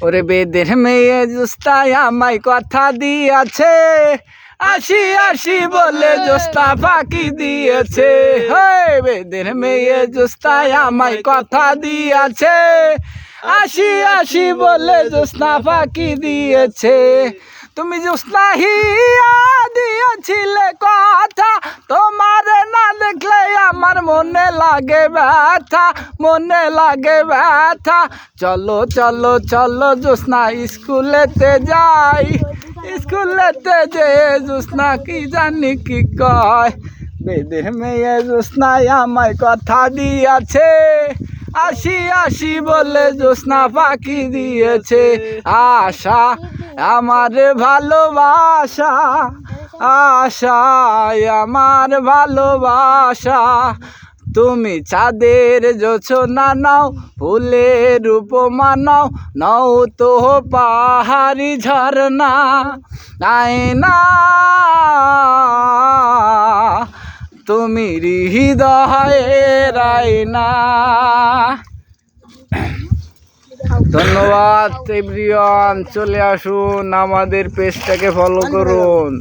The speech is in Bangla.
ওরে বেদের মেয়ে জোস্তায় আমায় কথা দিয়েছে, আসি আসি বলে জোস্তা ফাঁকি দিয়েছে। বেদের মেয়ে জোস্তায় আমায় কথা দিয়েছে, আসি আসি বলে জোস্তা ফাঁকি দিয়েছে। তুমি জোস্তা হিয়া দিয়েছিলে কথা, তোমার না দেখলে আমার মনে লাগে ব্যথা, মনে লাগে ব্যথা। চলো চলো চলো জোস্না স্কুলেতে যাই, স্কুলেতে যে জোস্না কি জানি কি কয়। বেদের মেয়ে জোস্নায় আমায় কথা দিয়েছে, আসি আসি বলে জোস্না ফাঁকি দিয়েছে। আশা আমার ভালোবাসা, আশায় আমার ভালোবাসা। তুমি চাঁদের জোছনা নাও, ফুলের উপমা নাও, নাও তো পাহাড়ি ঝরনা। আয়না তুমি হৃদয়ের আয়না। ধন্যবাদ এভরিওয়ান, চলে আসুন আমাদের পেজটাকে ফলো করুন।